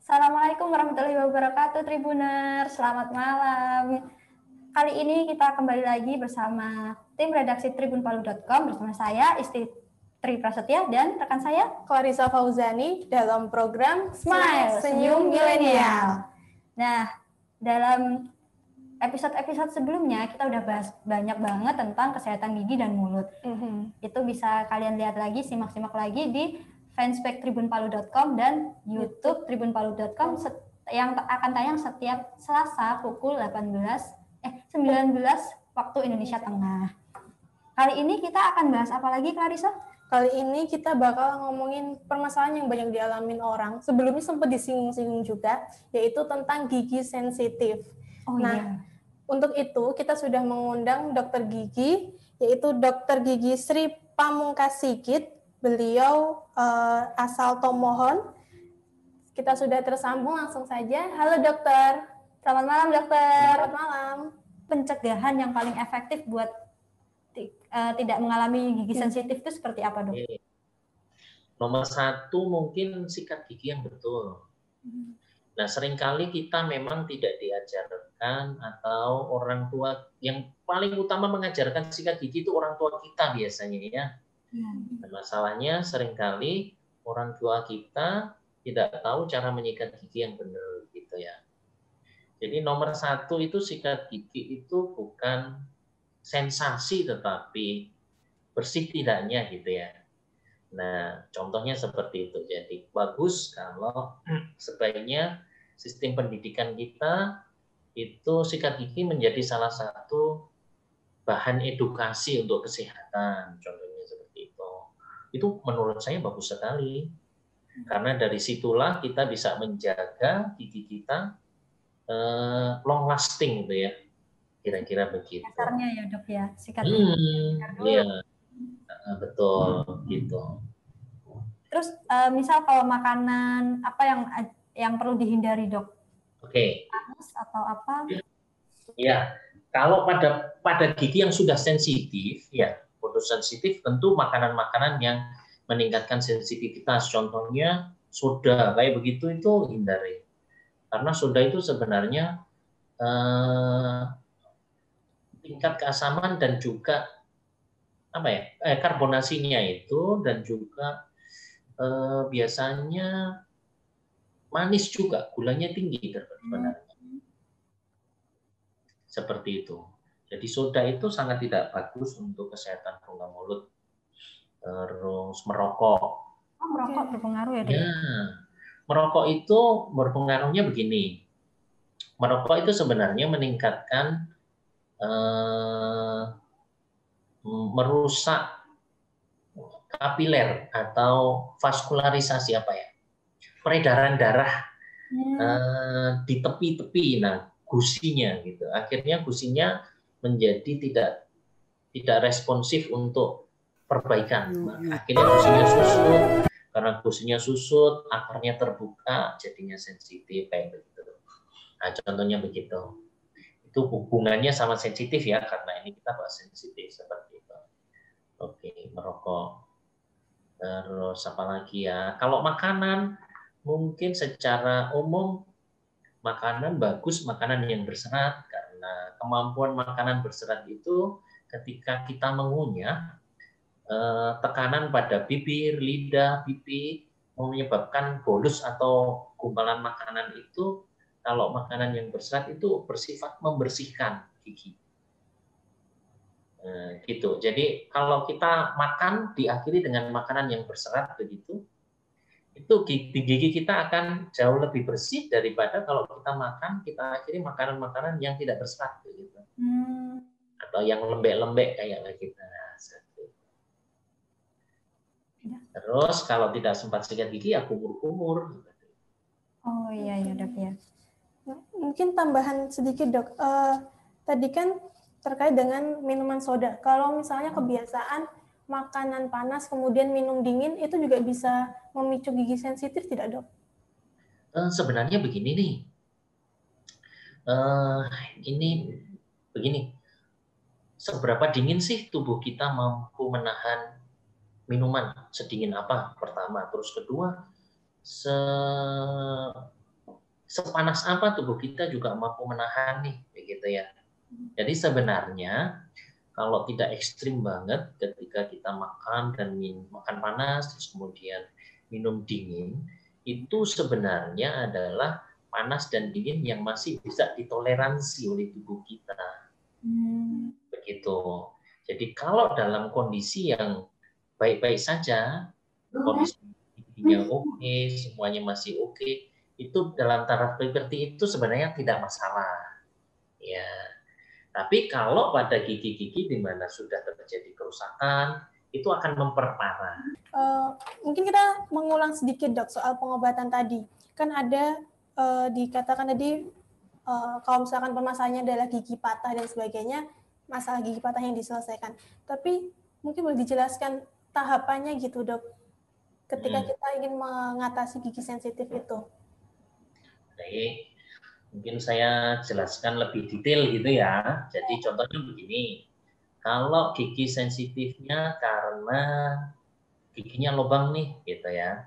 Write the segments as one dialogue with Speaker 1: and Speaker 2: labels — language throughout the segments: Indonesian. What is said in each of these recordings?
Speaker 1: Assalamualaikum warahmatullahi wabarakatuh, Tribuner. Selamat malam. Kali ini kita kembali lagi bersama tim redaksi tribunpalu.com bersama saya, Isti Tri Prasetya, dan rekan saya,
Speaker 2: Clarissa Fauzani, dalam program
Speaker 1: Smile, Senyum Milenial. Nah, dalam episode-episode sebelumnya kita udah bahas banyak banget tentang kesehatan gigi dan mulut. Itu bisa kalian lihat lagi, simak-simak lagi di fanspage tribunpalu.com dan YouTube tribunpalu.com yang akan tayang setiap Selasa pukul 19 waktu Indonesia Tengah. Kali ini kita akan bahas apa lagi, Clarissa?
Speaker 2: Kali ini kita bakal ngomongin permasalahan yang banyak dialamin orang. Sebelumnya sempat disinggung-singgung juga, yaitu tentang gigi sensitif. Untuk itu kita sudah mengundang dokter gigi, yaitu Dokter Gigi Sri Pamungkas Sigit. Beliau asal Tomohon. Kita sudah tersambung, langsung saja. Halo dokter.
Speaker 1: Selamat malam dokter.
Speaker 2: Selamat malam.
Speaker 1: Pencegahan yang paling efektif buat tidak mengalami gigi sensitif itu seperti apa, dok?
Speaker 3: Nomor satu mungkin sikat gigi yang betul. Nah, seringkali kita memang tidak diajarkan, atau orang tua yang paling utama mengajarkan sikat gigi itu orang tua kita biasanya ya. Dan masalahnya seringkali orang tua kita tidak tahu cara menyikat gigi yang benar gitu ya. Jadi nomor satu itu sikat gigi itu bukan sensasi tetapi bersih tidaknya gitu ya. Nah, contohnya seperti itu. Jadi bagus kalau sebaiknya sistem pendidikan kita itu sikat gigi menjadi salah satu bahan edukasi untuk kesehatan. Contohnya seperti itu. Itu menurut saya bagus sekali. Karena dari situlah kita bisa menjaga gigi kita long lasting gitu ya. Kira-kira begitu.
Speaker 1: Dasarnya ya dok ya, sikat
Speaker 3: gigi. Iya, betul gitu.
Speaker 1: Terus misal kalau makanan apa yang perlu dihindari dok?
Speaker 3: Oke.
Speaker 1: Panas atau apa?
Speaker 3: Ya, kalau pada gigi yang sudah sensitif, ya fotosensitif, tentu makanan-makanan yang meningkatkan sensitivitas. Contohnya soda kayak begitu itu hindari. Karena soda itu sebenarnya tingkat keasaman dan juga karbonasinya itu, dan juga biasanya manis juga, gulanya tinggi sebenarnya. Seperti itu. Jadi soda itu sangat tidak bagus untuk kesehatan rongga mulut. Terus merokok.
Speaker 1: Merokok berpengaruh ya, dok?
Speaker 3: Ya, merokok itu berpengaruhnya begini. Merokok itu sebenarnya meningkatkan merusak kapiler atau vaskularisasi peredaran darah di tepi-tepi, gusinya gitu. Akhirnya gusinya menjadi tidak responsif untuk perbaikan. Akhirnya gusinya susut. Karena gusinya susut, akarnya terbuka, jadinya sensitif kayak begitu. Nah, contohnya begitu. Itu hubungannya sama sensitif ya, karena ini kita bahas sensitif seperti itu. Oke, merokok. Terus apa lagi ya? Kalau makanan, mungkin secara umum makanan bagus, makanan yang berserat, karena kemampuan makanan berserat itu ketika kita mengunyah, tekanan pada bibir, lidah, pipi menyebabkan bolus atau gumpalan makanan itu. Kalau makanan yang berserat itu bersifat membersihkan gigi. Gitu. Jadi kalau kita makan diakhiri dengan makanan yang berserat begitu, itu gigi kita akan jauh lebih bersih daripada kalau kita makan kita akhiri makanan-makanan yang tidak berserat begitu. Atau yang lembek-lembek kayak kita. Terus kalau tidak sempat sikat gigi ya kumur-kumur.
Speaker 1: Oh iya dok ya.
Speaker 2: Mungkin tambahan sedikit dok. Tadi kan terkait dengan minuman soda. Kalau misalnya kebiasaan makanan panas kemudian minum dingin, itu juga bisa memicu gigi sensitif tidak dok?
Speaker 3: Sebenarnya begini nih. Ini begini. Seberapa dingin sih tubuh kita mampu menahan minuman sedingin apa? Pertama, terus kedua, sepanas apa tubuh kita juga mampu menahan nih, begitu ya. Jadi sebenarnya kalau tidak ekstrim banget ketika kita makan dan makan panas, terus kemudian minum dingin, itu sebenarnya adalah panas dan dingin yang masih bisa ditoleransi oleh tubuh kita. Begitu. Jadi kalau dalam kondisi yang baik-baik saja, kondisi giginya oke, semuanya masih oke, itu dalam taraf seperti itu sebenarnya tidak masalah. Ya. Tapi kalau pada gigi-gigi di mana sudah terjadi kerusakan, itu akan memperparah.
Speaker 2: Mungkin kita mengulang sedikit, Dok, soal pengobatan tadi. Kan ada dikatakan tadi kalau misalkan permasalahannya adalah gigi patah dan sebagainya, masalah gigi patah yang diselesaikan. Tapi mungkin boleh dijelaskan tahapannya gitu, Dok, ketika kita ingin mengatasi gigi sensitif itu.
Speaker 3: Baik, mungkin saya jelaskan lebih detail gitu ya. Jadi contohnya begini, kalau gigi sensitifnya karena giginya lubang nih, gitu ya,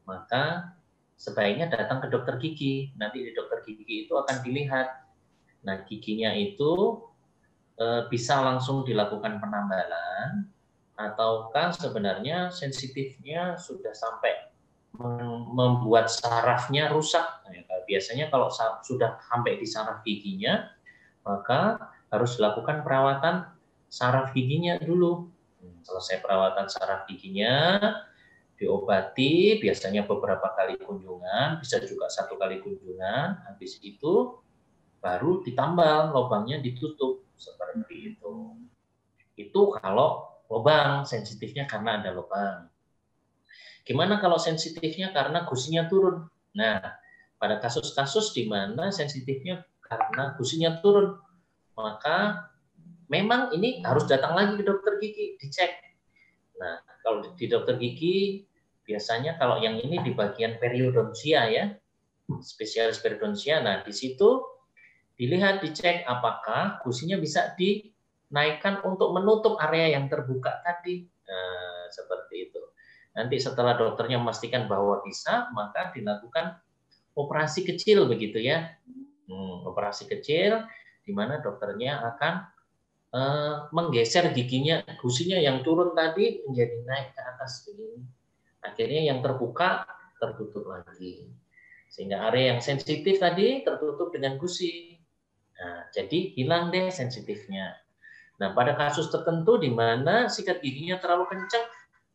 Speaker 3: maka sebaiknya datang ke dokter gigi. Nanti di dokter gigi itu akan dilihat. Nah, giginya itu bisa langsung dilakukan penambalan, ataukah sebenarnya sensitifnya sudah sampai membuat sarafnya rusak. Nah, biasanya kalau sudah sampai di saraf giginya, maka harus dilakukan perawatan saraf giginya dulu. Selesai perawatan saraf giginya, diobati, biasanya beberapa kali kunjungan, bisa juga 1 kali kunjungan, habis itu baru ditambal, lubangnya ditutup, seperti itu. Itu kalau lubang, sensitifnya karena ada lubang. Gimana kalau sensitifnya karena gusinya turun? Nah, pada kasus-kasus di mana sensitifnya karena gusinya turun, maka memang ini harus datang lagi ke dokter gigi, dicek. Nah, kalau di dokter gigi, biasanya kalau yang ini di bagian periodontia ya, spesialis periodontia, nah di situ dilihat, dicek apakah gusinya bisa dinaikkan untuk menutup area yang terbuka tadi. Nah, seperti itu. Nanti setelah dokternya memastikan bahwa bisa, maka dilakukan operasi kecil begitu ya. Operasi kecil di mana dokternya akan menggeser giginya, gusinya yang turun tadi menjadi naik ke atas begini. Akhirnya yang terbuka tertutup lagi. Sehingga area yang sensitif tadi tertutup dengan gusi. Nah, jadi hilang deh sensitifnya. Nah, pada kasus tertentu di mana sikat giginya terlalu kencang,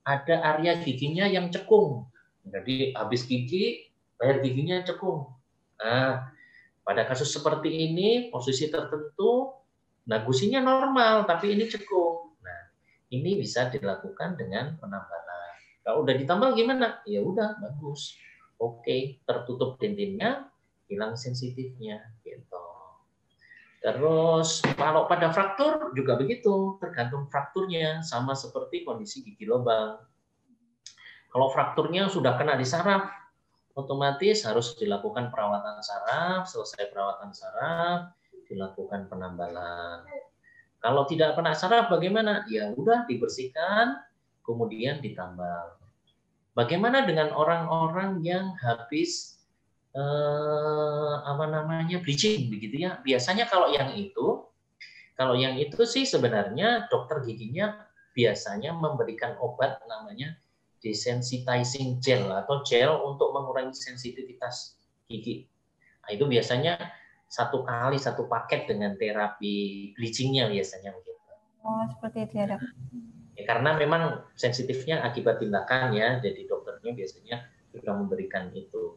Speaker 3: ada area giginya yang cekung. Jadi habis gigi, leher giginya cekung. Nah, pada kasus seperti ini, posisi tertentu, nah gusinya normal, tapi ini cekung. Nah, ini bisa dilakukan dengan penambalan. Kalau udah ditambal gimana? Ya udah, bagus. Oke, tertutup dindingnya, hilang sensitifnya. Gitu. Terus kalau pada fraktur juga begitu, tergantung frakturnya, sama seperti kondisi gigi lubang. Kalau frakturnya sudah kena di saraf, otomatis harus dilakukan perawatan saraf, selesai perawatan saraf, dilakukan penambalan. Kalau tidak kena saraf bagaimana? Ya udah dibersihkan, kemudian ditambal. Bagaimana dengan orang-orang yang habis bleaching begitu ya. Biasanya kalau yang itu sih sebenarnya dokter giginya biasanya memberikan obat namanya desensitizing gel atau gel untuk mengurangi sensitivitas gigi. Nah, itu biasanya 1 kali 1 paket dengan terapi bleachingnya biasanya begitu.
Speaker 1: Oh, seperti itu ya, Dok.
Speaker 3: Ya, karena memang sensitifnya akibat tindakan ya, jadi dokternya biasanya juga memberikan itu.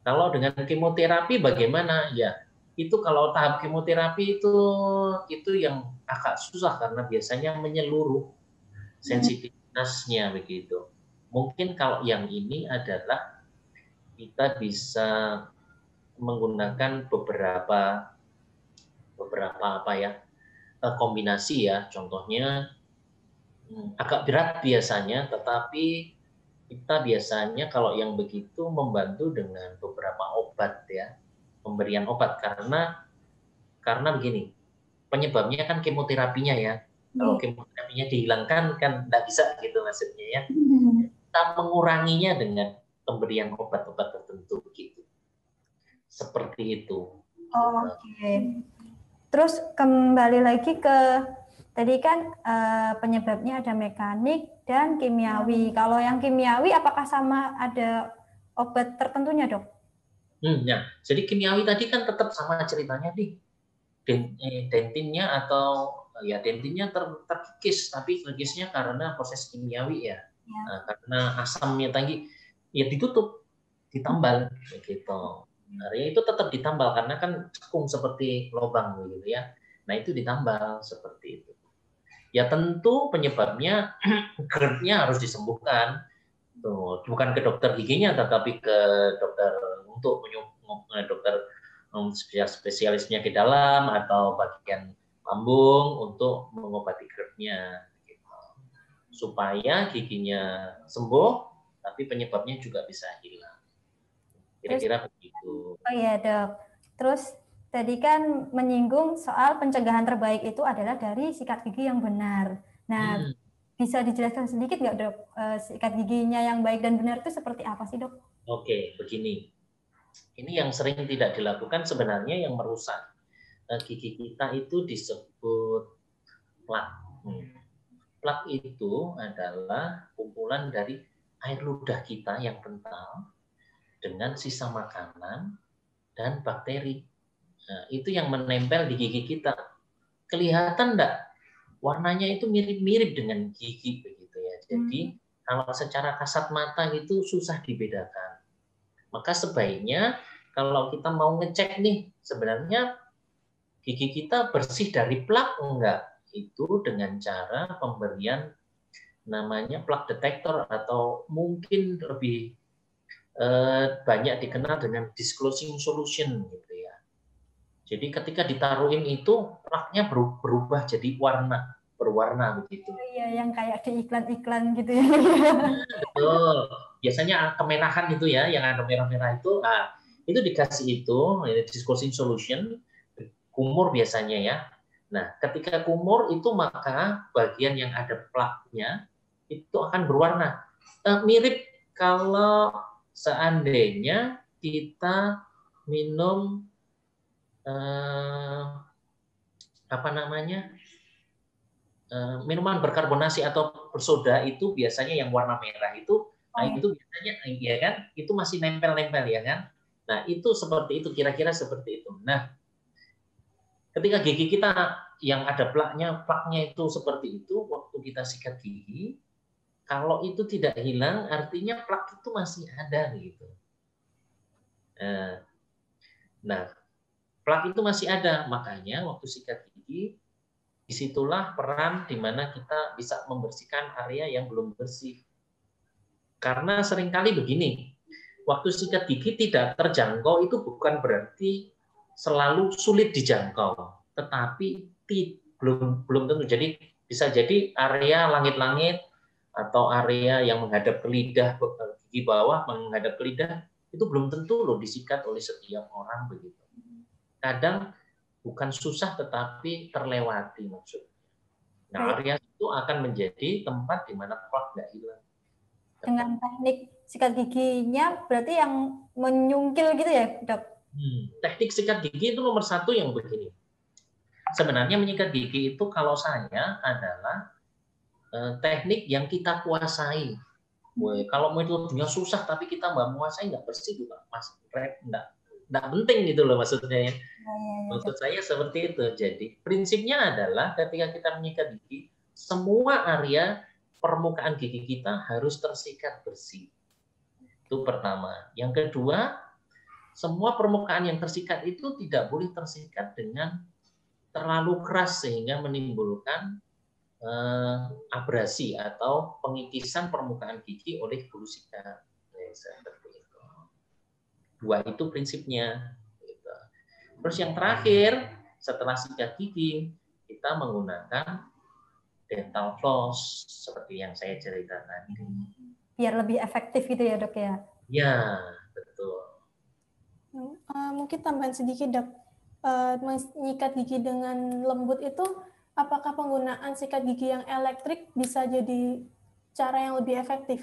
Speaker 3: Kalau dengan kemoterapi bagaimana? Ya, itu kalau tahap kemoterapi itu yang agak susah karena biasanya menyeluruh sensitivitasnya begitu. Mungkin kalau yang ini adalah kita bisa menggunakan beberapa kombinasi ya. Contohnya agak berat biasanya, tetapi kita biasanya kalau yang begitu membantu dengan beberapa obat ya, pemberian obat karena begini, penyebabnya kan kemoterapinya ya. Kalau kemoterapinya dihilangkan kan tidak bisa gitu maksudnya ya. Kita menguranginya dengan pemberian obat-obat tertentu gitu. Seperti itu.
Speaker 1: Oke. Terus kembali lagi ke tadi kan penyebabnya ada mekanik dan kimiawi. Kalau yang kimiawi apakah sama ada obat tertentunya, Dok?
Speaker 3: Ya. Jadi kimiawi tadi kan tetap sama ceritanya nih. Dentinnya atau ya dentinnya terkikis, tapi terkikisnya karena proses kimiawi ya. Nah, karena asamnya tadi ya ditutup, ditambal gitu. Area itu tetap ditambal karena kan cekung seperti lubang gitu ya. Nah itu ditambal seperti itu. Ya tentu penyebabnya GERD-nya harus disembuhkan. Tuh, bukan ke dokter giginya, tetapi ke dokter untuk dokter spesialis penyakit dalam atau bagian lambung untuk mengobati GERD-nya. Gitu. Supaya giginya sembuh, tapi penyebabnya juga bisa hilang. Kira-kira begitu.
Speaker 1: Oh iya, Dok. Terus tadi kan menyinggung soal pencegahan terbaik itu adalah dari sikat gigi yang benar. Nah, bisa dijelaskan sedikit nggak, Dok? Sikat giginya yang baik dan benar itu seperti apa sih, Dok?
Speaker 3: Oke, begini. Ini yang sering tidak dilakukan sebenarnya yang merusak gigi kita itu disebut plak. Plak itu adalah kumpulan dari air ludah kita yang kental dengan sisa makanan dan bakteri. Nah, itu yang menempel di gigi kita. Kelihatan enggak? Warnanya itu mirip-mirip dengan gigi begitu ya. Jadi kalau secara kasat mata itu susah dibedakan. Maka sebaiknya kalau kita mau ngecek nih sebenarnya gigi kita bersih dari plak enggak? Itu dengan cara pemberian namanya plak detektor atau mungkin lebih banyak dikenal dengan disclosing solution gitu ya. Jadi ketika ditaruhin itu plaknya berubah jadi berwarna begitu.
Speaker 1: Iya, yang kayak di iklan-iklan gitu ya.
Speaker 3: Betul. Biasanya kemenahan itu ya, yang ada merah-merah itu, nah, itu dikasih itu disclosing solution, kumur biasanya ya. Nah, ketika kumur itu maka bagian yang ada plaknya itu akan berwarna. Mirip kalau seandainya kita minum minuman berkarbonasi atau bersoda itu biasanya yang warna merah itu, nah itu biasanya ya kan, itu masih nempel-nempel ya kan. Nah itu seperti itu, kira-kira seperti itu. Nah ketika gigi kita yang ada plaknya itu seperti itu, waktu kita sikat gigi, kalau itu tidak hilang, artinya plak itu masih ada gitu. Nah, plak itu masih ada, makanya waktu sikat gigi, disitulah peran di mana kita bisa membersihkan area yang belum bersih. Karena seringkali begini, waktu sikat gigi tidak terjangkau itu bukan berarti selalu sulit dijangkau, tetapi belum tentu. Jadi bisa jadi area langit-langit atau area yang menghadap ke lidah, gigi bawah menghadap ke lidah, itu belum tentu loh disikat oleh setiap orang begitu. Kadang bukan susah tetapi terlewati maksudnya. Nah, area itu akan menjadi tempat di mana plak nggak hilang.
Speaker 1: Dengan teknik sikat giginya berarti yang menyungkil gitu ya, Dok?
Speaker 3: Teknik sikat gigi itu nomor satu yang begini. Sebenarnya menyikat gigi itu kalau saya adalah teknik yang kita kuasai. Kalau mau itu susah tapi kita nggak menguasai, nggak bersih juga mas, nggak penting gitu loh maksudnya ya. Maksud saya seperti itu. Jadi prinsipnya adalah ketika kita menyikat gigi, semua area permukaan gigi kita harus tersikat bersih. Itu pertama. Yang kedua, semua permukaan yang tersikat itu tidak boleh tersikat dengan terlalu keras sehingga menimbulkan abrasi atau pengikisan permukaan gigi oleh bulu sikat. Seperti itu. Dua itu prinsipnya. Terus yang terakhir, setelah sikat gigi, kita menggunakan dental floss seperti yang saya ceritakan tadi.
Speaker 1: Biar lebih efektif gitu ya, Dok ya?
Speaker 3: Ya, betul.
Speaker 2: Mungkin tambahan sedikit, Dok. Menyikat gigi dengan lembut itu, apakah penggunaan sikat gigi yang elektrik bisa jadi cara yang lebih efektif?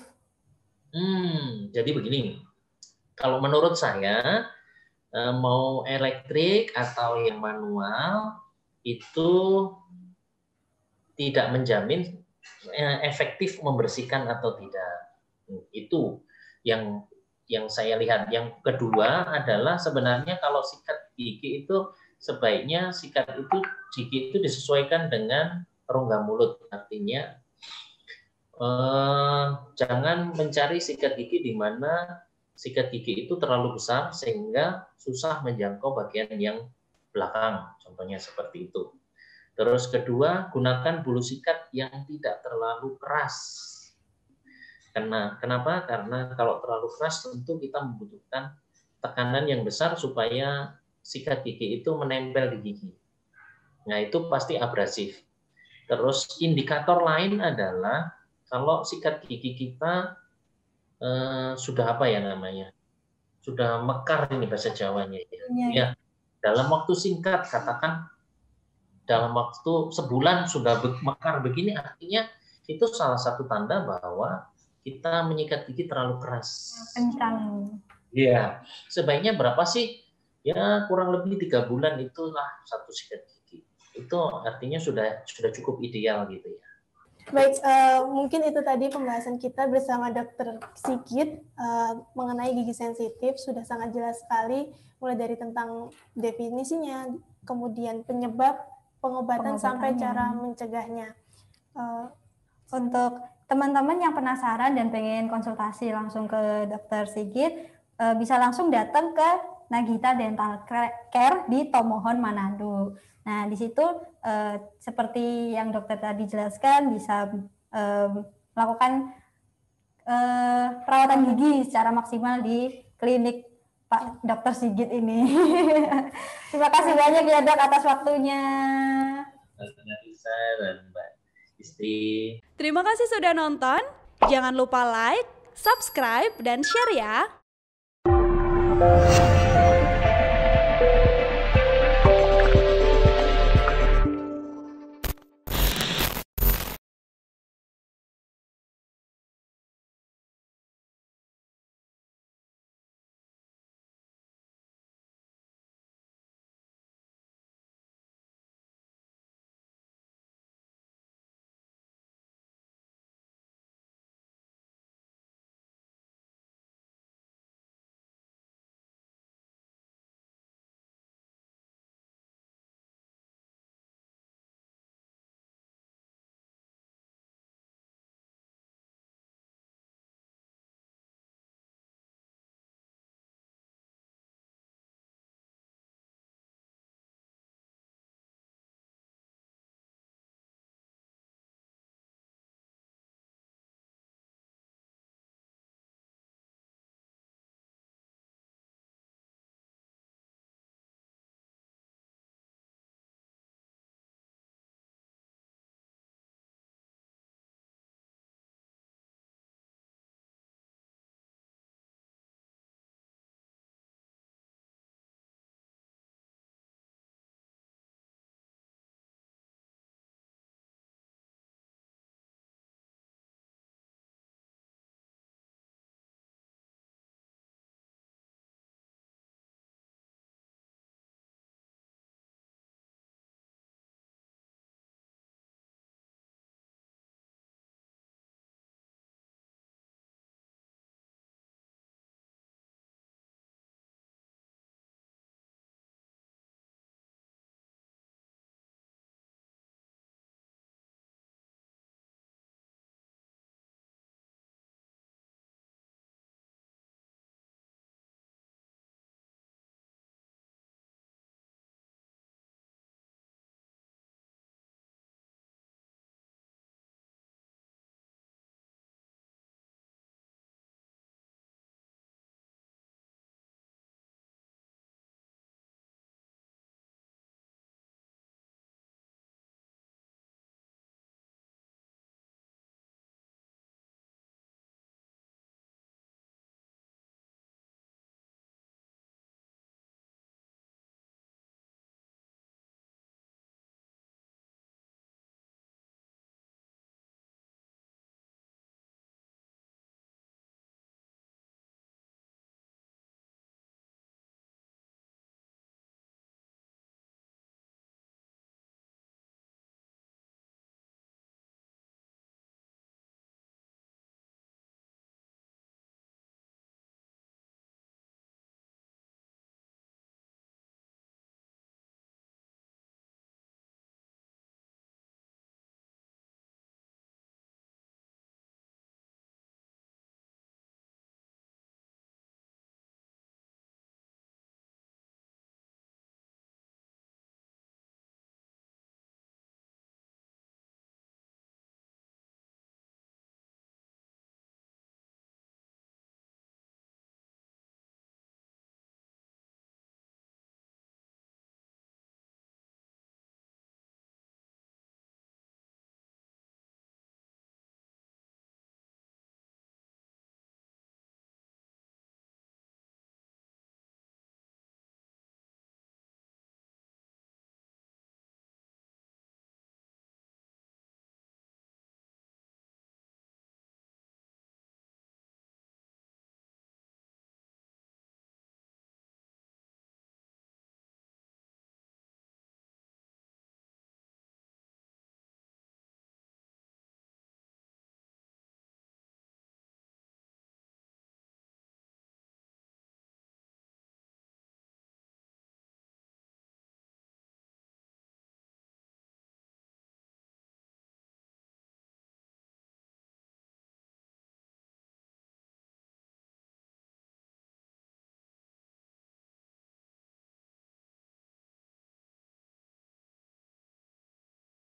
Speaker 3: Jadi begini, kalau menurut saya mau elektrik atau yang manual itu tidak menjamin efektif membersihkan atau tidak. Itu yang saya lihat. Yang kedua adalah sebenarnya kalau sikat gigi itu sebaiknya sikat gigi itu disesuaikan dengan rongga mulut. Artinya jangan mencari sikat gigi di mana sikat gigi itu terlalu besar sehingga susah menjangkau bagian yang belakang, contohnya seperti itu. Terus kedua, gunakan bulu sikat yang tidak terlalu keras. Kenapa? Karena kalau terlalu keras tentu kita membutuhkan tekanan yang besar supaya sikat gigi itu menempel di gigi. Nah, itu pasti abrasif. Terus indikator lain adalah kalau sikat gigi kita sudah apa ya namanya? Sudah mekar ini bahasa Jawanya ya. Dalam waktu singkat, katakan dalam waktu sebulan sudah mekar begini, artinya itu salah satu tanda bahwa kita menyikat gigi terlalu keras.
Speaker 1: Kencang.
Speaker 3: Iya. Sebaiknya berapa sih? Ya kurang lebih 3 bulan itulah satu sikat gigi. Itu artinya sudah cukup ideal gitu ya.
Speaker 2: Baik, mungkin itu tadi pembahasan kita bersama Dr. Sigit mengenai gigi sensitif. Sudah sangat jelas sekali, mulai dari tentang definisinya, kemudian penyebab, pengobatan sampai cara mencegahnya.
Speaker 1: Untuk teman-teman yang penasaran dan pengen konsultasi langsung ke Dr. Sigit, bisa langsung datang ke Nagita Dental Care di Tomohon, Manado. Nah, di situ seperti yang dokter tadi jelaskan, bisa melakukan perawatan gigi secara maksimal di klinik Pak Dr. Sigit ini. Terima kasih banyak ya Dok atas waktunya.
Speaker 3: Nisa dan Mbak Istri.
Speaker 4: Terima kasih sudah nonton. Jangan lupa like, subscribe, dan share ya.